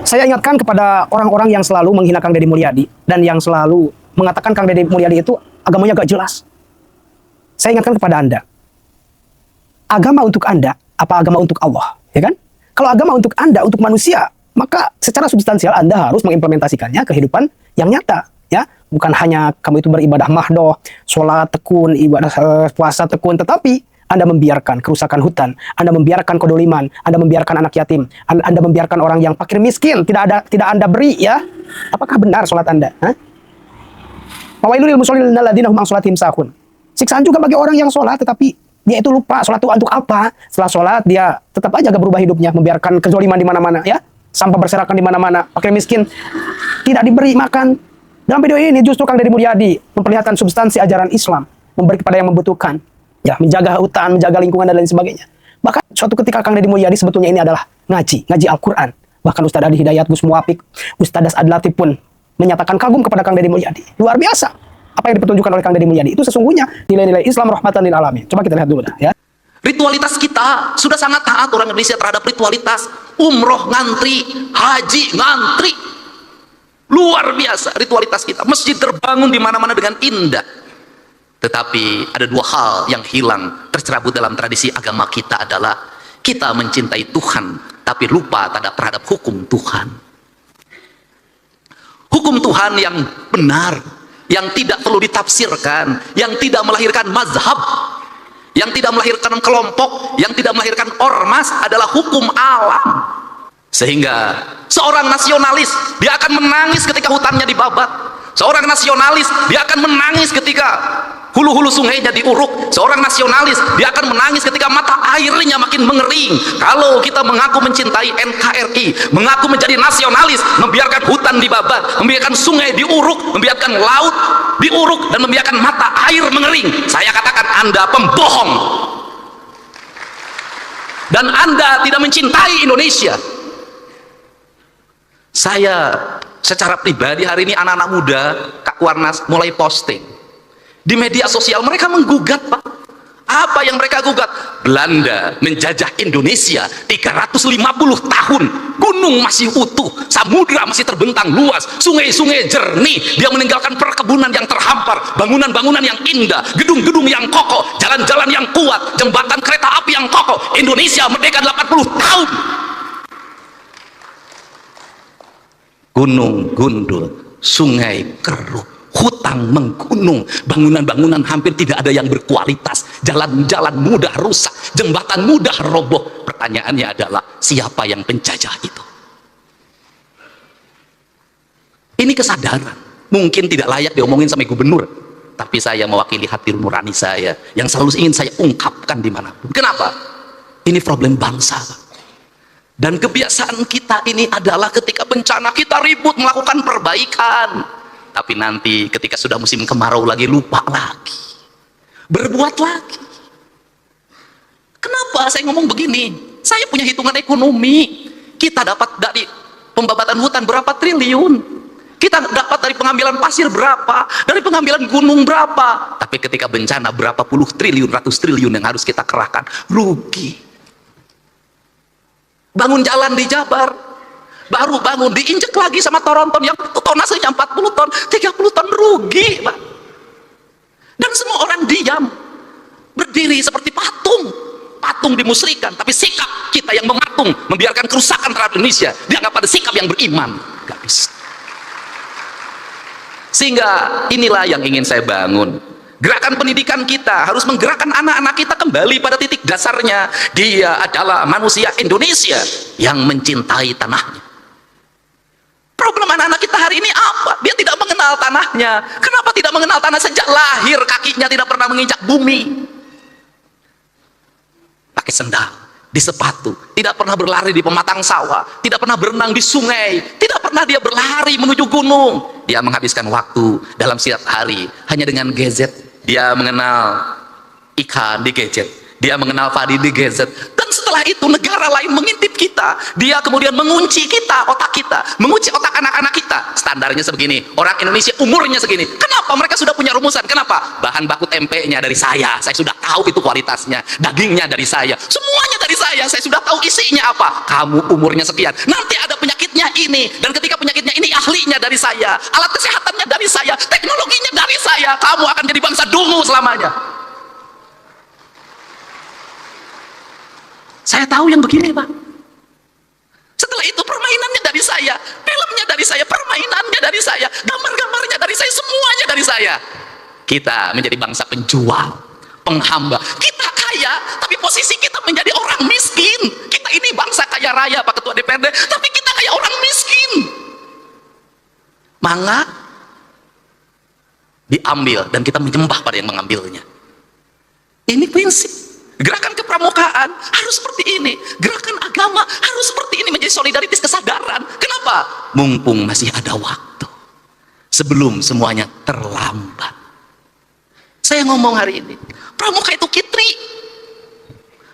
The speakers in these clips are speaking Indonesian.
Saya ingatkan kepada orang-orang yang selalu menghina Kang Deddy Mulyadi dan yang selalu mengatakan Kang Deddy Mulyadi itu agamanya gak jelas. Saya ingatkan kepada Anda, agama untuk Anda apa agama untuk Allah, ya kan? Kalau agama untuk Anda, untuk manusia, maka secara substansial Anda harus mengimplementasikannya kehidupan yang nyata, ya. Bukan hanya kamu itu beribadah mahdoh, sholat tekun, ibadah puasa tekun, tetapi Anda membiarkan kerusakan hutan, Anda membiarkan kedoliman, Anda membiarkan anak yatim, Anda membiarkan orang yang fakir miskin, tidak Anda beri, ya. Apakah benar sholat Anda? Fawailul lil musallin alladzina hum an sholatihim sahun. Siksaan juga bagi orang yang sholat tetapi dia itu lupa sholat itu untuk apa. Setelah sholat dia tetap aja gak berubah hidupnya, membiarkan kezaliman di mana-mana, ya. Sampah berserakan di mana-mana, fakir miskin tidak diberi makan. Dalam video ini justru Kang Deddy Mulyadi memperlihatkan substansi ajaran Islam, memberi kepada yang membutuhkan, ya, menjaga hutan, menjaga lingkungan dan lain sebagainya. Bahkan suatu ketika Kang Deddy Mulyadi sebetulnya ini adalah ngaji Al-Quran. Bahkan Ustadz Adi Hidayat, Gus Muwafiq, Ustadz Adi Latif pun menyatakan kagum kepada Kang Deddy Mulyadi. Luar biasa apa yang dipertunjukkan oleh Kang Deddy Mulyadi. Itu sesungguhnya nilai-nilai Islam rahmatan lil alamin. Coba kita lihat dulu dah, ya. Ritualitas kita sudah sangat taat orang Indonesia terhadap ritualitas. Umroh ngantri, haji ngantri. Luar biasa ritualitas kita. Masjid terbangun di mana-mana dengan indah. Tetapi ada dua hal yang hilang tercerabut dalam tradisi agama kita adalah kita mencintai Tuhan tapi lupa terhadap hukum Tuhan. Hukum Tuhan yang benar, yang tidak perlu ditafsirkan, yang tidak melahirkan mazhab, yang tidak melahirkan kelompok, yang tidak melahirkan ormas adalah hukum alam. Sehingga seorang nasionalis dia akan menangis ketika hutannya dibabat. Seorang nasionalis dia akan menangis ketika hulu-hulu sungainya diuruk. Seorang nasionalis dia akan menangis ketika mata airnya makin mengering. Kalau kita mengaku mencintai NKRI, mengaku menjadi nasionalis, membiarkan hutan dibabat, membiarkan sungai diuruk, membiarkan laut diuruk, dan membiarkan mata air mengering, saya katakan Anda pembohong dan Anda tidak mencintai Indonesia. Saya secara pribadi hari ini anak-anak muda Kak Warnas mulai posting di media sosial, mereka menggugat, Pak. Apa yang mereka gugat? Belanda menjajah Indonesia 350 tahun, gunung masih utuh, samudra masih terbentang luas, sungai-sungai jernih, dia meninggalkan perkebunan yang terhampar, bangunan-bangunan yang indah, gedung-gedung yang kokoh, jalan-jalan yang kuat, jembatan kereta api yang kokoh. Indonesia merdeka 80 tahun. Gunung gundul, sungai keruh, hutang menggunung, bangunan-bangunan hampir tidak ada yang berkualitas, jalan-jalan mudah rusak, jembatan mudah roboh. Pertanyaannya adalah siapa yang penjajah itu? Ini kesadaran mungkin tidak layak diomongin sama gubernur, tapi saya mewakili hati nurani saya yang selalu ingin saya ungkapkan dimanapun. Kenapa? Ini problem bangsa, Pak. Dan kebiasaan kita ini adalah ketika bencana kita ribut melakukan perbaikan, tapi nanti ketika sudah musim kemarau lagi lupa lagi, berbuat lagi. Kenapa saya ngomong begini? Saya punya hitungan ekonomi. Kita dapat dari pembabatan hutan berapa triliun, kita dapat dari pengambilan pasir berapa, dari pengambilan gunung berapa, tapi ketika bencana berapa puluh triliun, ratus triliun yang harus kita kerahkan, rugi. Bangun jalan di Jabar, baru bangun diinjek lagi sama Toronton yang tonasenya 40 ton, 30 ton, rugi, Pak. Dan semua orang diam, berdiri seperti patung dimusrikan, tapi sikap kita yang mematung, membiarkan kerusakan terhadap Indonesia dianggap pada sikap yang beriman. Gak bisa. Sehingga inilah yang ingin saya bangun. Gerakan pendidikan kita harus menggerakkan anak-anak kita kembali pada titik dasarnya. Dia adalah manusia Indonesia yang mencintai tanahnya. Problem anak-anak kita hari ini apa? Dia tidak mengenal tanahnya. Kenapa tidak mengenal tanah? Sejak lahir kakinya tidak pernah menginjak bumi. Pakai sendal, di sepatu, tidak pernah berlari di pematang sawah, tidak pernah berenang di sungai, tidak pernah dia berlari menuju gunung. Dia menghabiskan waktu dalam setiap hari hanya dengan gadget. Dia mengenal ikan di gadget, dia mengenal padi di gadget, dan seterusnya. Setelah itu negara lain mengintip kita, dia kemudian mengunci kita, otak kita, mengunci otak anak-anak kita. Standarnya sebegini, orang Indonesia umurnya segini. Kenapa? Mereka sudah punya rumusan. Kenapa? Bahan baku tempenya dari saya sudah tahu itu kualitasnya. Dagingnya dari saya, semuanya dari saya sudah tahu isinya apa. Kamu umurnya sekian, nanti ada penyakitnya ini, dan ketika penyakitnya ini ahlinya dari saya, alat kesehatannya dari saya, teknologinya dari saya. Kamu akan jadi bangsa dungu selamanya. Saya tahu yang begini, Pak. Setelah itu permainannya dari saya, filmnya dari saya, permainannya dari saya, gambar-gambarnya dari saya, semuanya dari saya. Kita menjadi bangsa penjual, penghamba. Kita kaya, tapi posisi kita menjadi orang miskin. Kita ini bangsa kaya raya, Pak Ketua DPRD, tapi kita kayak orang miskin. Mangga diambil dan kita menyembah pada yang mengambilnya. Ini prinsip. Gerakan kepramukaan harus seperti ini. Gerakan agama harus seperti ini, menjadi solidaritas kesadaran. Kenapa? Mumpung masih ada waktu, sebelum semuanya terlambat. Saya ngomong hari ini, pramuka itu kitri.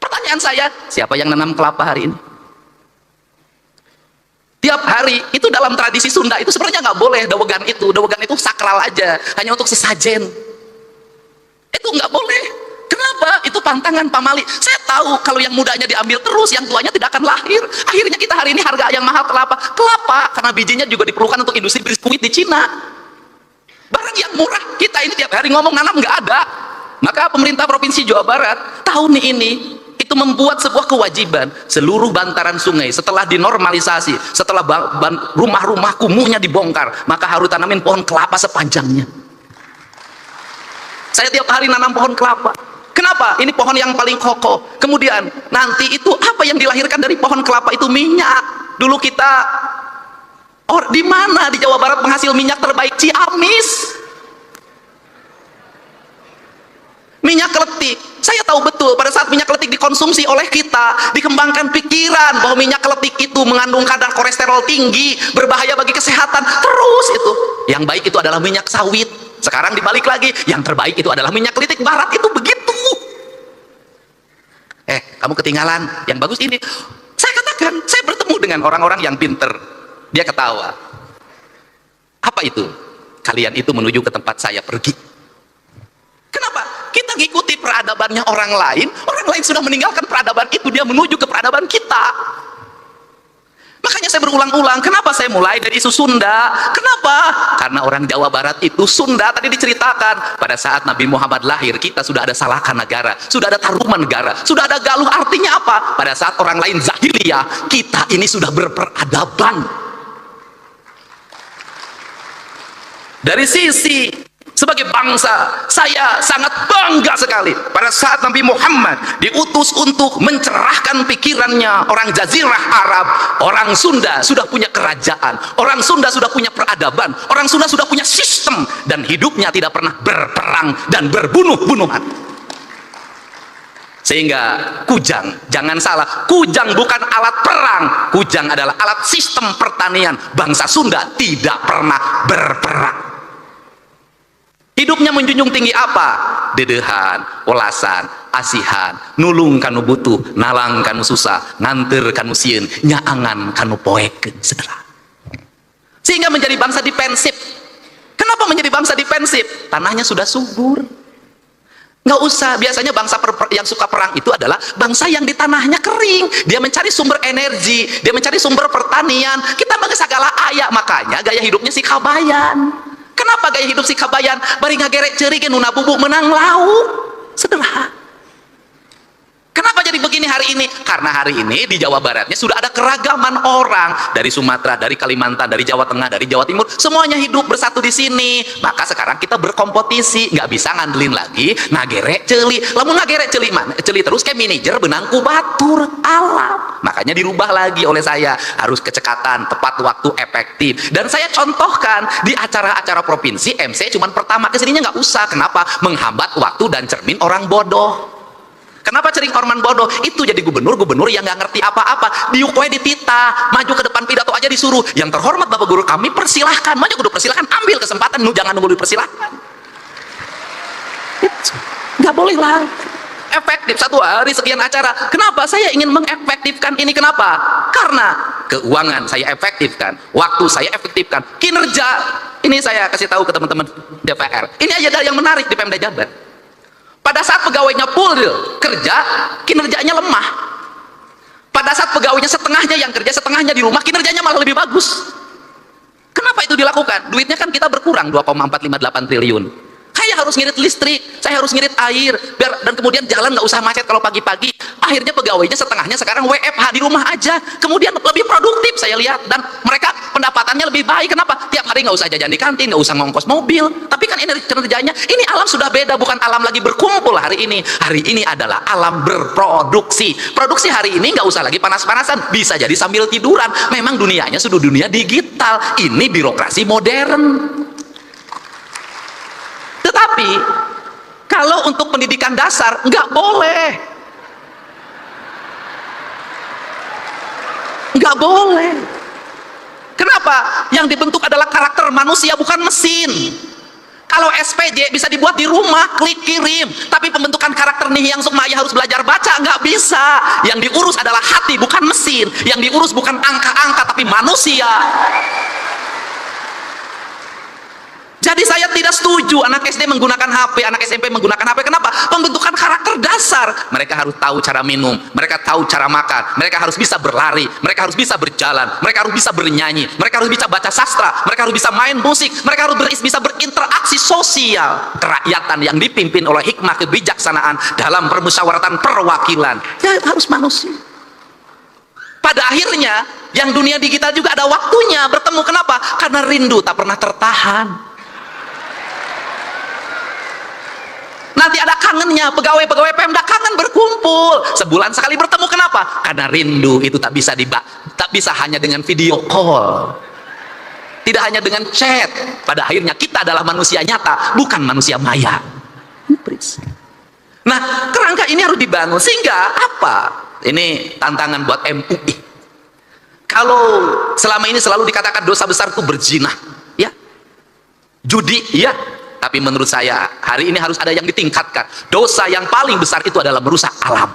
Pertanyaan saya, siapa yang nanam kelapa hari ini? Tiap hari, itu dalam tradisi Sunda itu sebenarnya nggak boleh dawegan itu sakral aja, hanya untuk sesajen. Itu nggak boleh. Kenapa? Itu pantangan pamali. Saya tahu kalau yang mudanya diambil terus, yang tuanya tidak akan lahir. Akhirnya kita hari ini harga yang mahal kelapa, karena bijinya juga diperlukan untuk industri biskuit di Cina. Barang yang murah, kita ini tiap hari ngomong nanam nggak ada. Maka pemerintah Provinsi Jawa Barat tahun ini itu membuat sebuah kewajiban, seluruh bantaran sungai setelah dinormalisasi, setelah rumah-rumah kumuhnya dibongkar, maka harus tanamin pohon kelapa sepanjangnya. Saya tiap hari nanam pohon kelapa. Kenapa? Ini pohon yang paling kokoh. Kemudian nanti itu apa yang dilahirkan dari pohon kelapa itu minyak. Dulu kita di mana di Jawa Barat penghasil minyak terbaik? Ciamis. Minyak keletik. Saya tahu betul pada saat minyak keletik dikonsumsi oleh kita, dikembangkan pikiran bahwa minyak keletik itu mengandung kadar kolesterol tinggi, berbahaya bagi kesehatan. Terus itu. Yang baik itu adalah minyak sawit. Sekarang dibalik lagi, yang terbaik itu adalah minyak kelitik barat. Itu begitu. Kamu ketinggalan, yang bagus ini. Saya katakan, saya bertemu dengan orang-orang yang pinter. Dia ketawa. Apa itu? Kalian itu menuju ke tempat saya pergi. Kenapa? Kita ngikuti peradabannya orang lain sudah meninggalkan peradaban itu, dia menuju ke peradaban kita. Makanya saya berulang-ulang, kenapa saya mulai dari isu Sunda? Kenapa? Karena orang Jawa Barat itu Sunda tadi diceritakan. Pada saat Nabi Muhammad lahir, kita sudah ada Salaka Negara, sudah ada Taruman Negara, sudah ada Galuh. Artinya apa? Pada saat orang lain jahiliyah, kita ini sudah berperadaban. Dari sisi sebagai bangsa, saya sangat bangga sekali pada saat Nabi Muhammad diutus untuk mencerahkan pikirannya orang Jazirah Arab. Orang Sunda sudah punya kerajaan, orang Sunda sudah punya peradaban, orang Sunda sudah punya sistem, dan hidupnya tidak pernah berperang dan berbunuh-bunuhan. Sehingga kujang, jangan salah, kujang bukan alat perang, kujang adalah alat sistem pertanian. Bangsa Sunda tidak pernah berperang. Hidupnya menjunjung tinggi apa? Dedehan, welasan, asihan, nulung kanu butuh, nalang kanu susah, nganter kanu sieun, nyaangan kanu poekeun, saudara. Sehingga menjadi bangsa defensif. Kenapa menjadi bangsa defensif? Tanahnya sudah subur. Nggak usah, biasanya bangsa yang suka perang itu adalah bangsa yang di tanahnya kering. Dia mencari sumber energi, dia mencari sumber pertanian. Kita mah segala ayak, makanya gaya hidupnya si Kabayan. Kenapa gaya hidup si Kabayan? Bari ngagerek ceuri ge nuna bubuk menang lauk. Sederhana. Kenapa jadi begini hari ini? Karena hari ini di Jawa Baratnya sudah ada keragaman orang dari Sumatera, dari Kalimantan, dari Jawa Tengah, dari Jawa Timur, semuanya hidup bersatu di sini. Maka sekarang kita berkompetisi, nggak bisa ngandelin lagi ngagerek ceuli. Lamun ngagerek ceuli mana? Ceuli terus kayak manajer benangku batur alam. Makanya dirubah lagi oleh saya, harus kecekatan, tepat waktu, efektif. Dan saya contohkan di acara-acara provinsi, MC cuman pertama kesininya nggak usah. Kenapa? Menghambat waktu dan cermin orang bodoh. Kenapa cering orman bodoh? Itu jadi gubernur-gubernur yang nggak ngerti apa-apa. Diukwe dititah, maju ke depan pidato aja disuruh. Yang terhormat Bapak Guru kami, persilahkan, maju kudu persilahkan, ambil kesempatan, jangan nunggu dipersilahkan. Nggak boleh lah. efektif. Satu hari sekian acara. Kenapa? Saya ingin mengefektifkan ini. Kenapa? Karena keuangan saya efektifkan, waktu saya efektifkan, kinerja. Ini saya kasih tahu ke teman-teman DPR. Ini aja yang menarik di Pemda Jabar. Pada saat pegawainya full kerja, kinerjanya lemah. Pada saat pegawainya setengahnya yang kerja, setengahnya di rumah, kinerjanya malah lebih bagus. Kenapa itu dilakukan? Duitnya kan kita berkurang 2,458 triliun. Saya harus ngirit listrik, saya harus ngirit air, dan kemudian jalan nggak usah macet kalau pagi-pagi. Akhirnya pegawainya setengahnya sekarang WFH di rumah aja. Kemudian lebih produktif saya lihat, dan mereka pendapatannya lebih baik. Kenapa? Tiap hari nggak usah jajan di kantin, nggak usah ngongkos mobil. Tapi kan ini kerjanya, ini alam sudah beda, bukan alam lagi berkumpul hari ini. Hari ini adalah alam berproduksi. Produksi hari ini nggak usah lagi panas-panasan, bisa jadi sambil tiduran. Memang dunianya sudah dunia digital. Ini birokrasi modern. Tetapi kalau untuk pendidikan dasar nggak boleh, nggak boleh. Kenapa? Yang dibentuk adalah karakter manusia, bukan mesin. Kalau SPJ bisa dibuat di rumah, klik kirim. Tapi pembentukan karakter nih yang Sukmaya harus belajar baca, nggak bisa. Yang diurus adalah hati, bukan mesin. Yang diurus bukan angka-angka, tapi manusia. Jadi saya tidak setuju anak SD menggunakan HP, anak SMP menggunakan HP. Kenapa? Pembentukan karakter dasar. Mereka harus tahu cara minum, mereka tahu cara makan, mereka harus bisa berlari, mereka harus bisa berjalan, mereka harus bisa bernyanyi, mereka harus bisa baca sastra, mereka harus bisa main musik, mereka harus bisa berinteraksi sosial. Kerakyatan yang dipimpin oleh hikmah kebijaksanaan dalam permusyawaratan perwakilan. Ya harus manusia. Pada akhirnya, yang dunia digital juga ada waktunya bertemu. Kenapa? Karena rindu tak pernah tertahan. Nanti ada kangennya, pegawai-pegawai Pemda kangen berkumpul sebulan sekali bertemu. Kenapa? Karena rindu itu tak bisa hanya dengan video call, tidak hanya dengan chat. Pada akhirnya kita adalah manusia nyata, bukan manusia maya. Nah, kerangka ini harus dibangun sehingga apa? Ini tantangan buat MUI. Kalau selama ini selalu dikatakan dosa besar itu berzina, ya, judi, ya. Tapi menurut saya hari ini harus ada yang ditingkatkan. Dosa yang paling besar itu adalah merusak alam.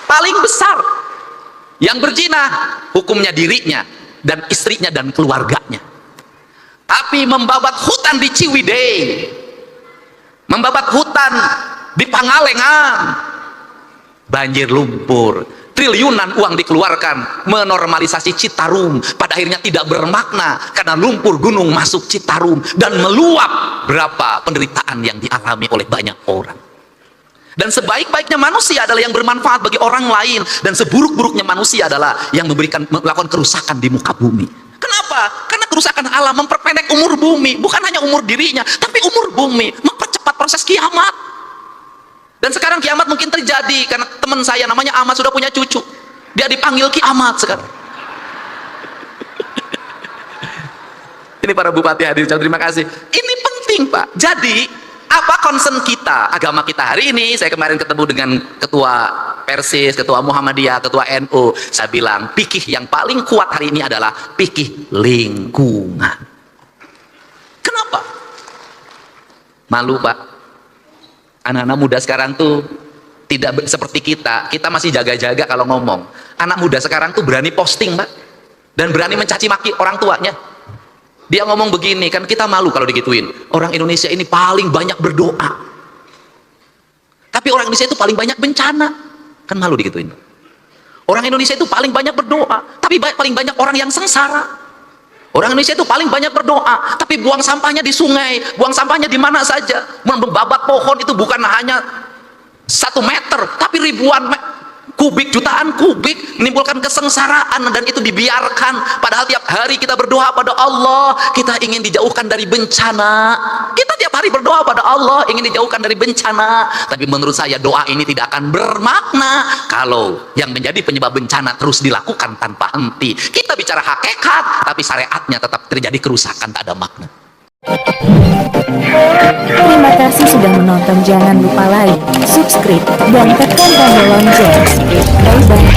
Paling besar. Yang berzina hukumnya dirinya dan istrinya dan keluarganya. Tapi membabat hutan di Ciwidey, membabat hutan di Pangalengan, banjir lumpur, triliunan uang dikeluarkan menormalisasi Citarum, pada akhirnya tidak bermakna karena lumpur gunung masuk Citarum dan meluap. Berapa penderitaan yang dialami oleh banyak orang. Dan sebaik-baiknya manusia adalah yang bermanfaat bagi orang lain, dan seburuk-buruknya manusia adalah yang melakukan kerusakan di muka bumi. Kenapa? Karena kerusakan alam memperpendek umur bumi, bukan hanya umur dirinya, tapi umur bumi, mempercepat proses kiamat. Dan sekarang kiamat mungkin terjadi karena teman saya namanya Ahmad sudah punya cucu. Dia dipanggil kiamat sekarang. Ini para bupati hadir, terima kasih. Ini penting, Pak. Jadi, apa concern kita, agama kita hari ini? Saya kemarin ketemu dengan ketua Persis, ketua Muhammadiyah, ketua NU. Saya bilang, fikih yang paling kuat hari ini adalah fikih lingkungan. Kenapa? Malu, Pak. Anak-anak muda sekarang tuh tidak seperti kita masih jaga-jaga kalau ngomong. Anak muda sekarang tuh berani posting, Pak, dan berani mencaci maki orang tuanya. Dia ngomong begini, kan kita malu kalau digituin. Orang Indonesia ini paling banyak berdoa, tapi orang Indonesia itu paling banyak bencana. Kan malu digituin. Orang Indonesia itu paling banyak berdoa, tapi paling banyak orang yang sengsara. Orang Indonesia itu paling banyak berdoa, tapi buang sampahnya di sungai, buang sampahnya di mana saja. Membabat pohon itu bukan hanya 1 meter, tapi ribuan kubik, jutaan kubik, menimbulkan kesengsaraan, dan itu dibiarkan. Padahal tiap hari kita berdoa pada Allah, kita ingin dijauhkan dari bencana. Kita tiap hari berdoa pada Allah, ingin dijauhkan dari bencana. Tapi menurut saya doa ini tidak akan bermakna kalau yang menjadi penyebab bencana terus dilakukan tanpa henti. Kita bicara hakikat, tapi syariatnya tetap terjadi kerusakan, tak ada makna. Terima kasih sudah menonton. Jangan lupa like, subscribe, dan tekan tombol lonceng. Bye bye.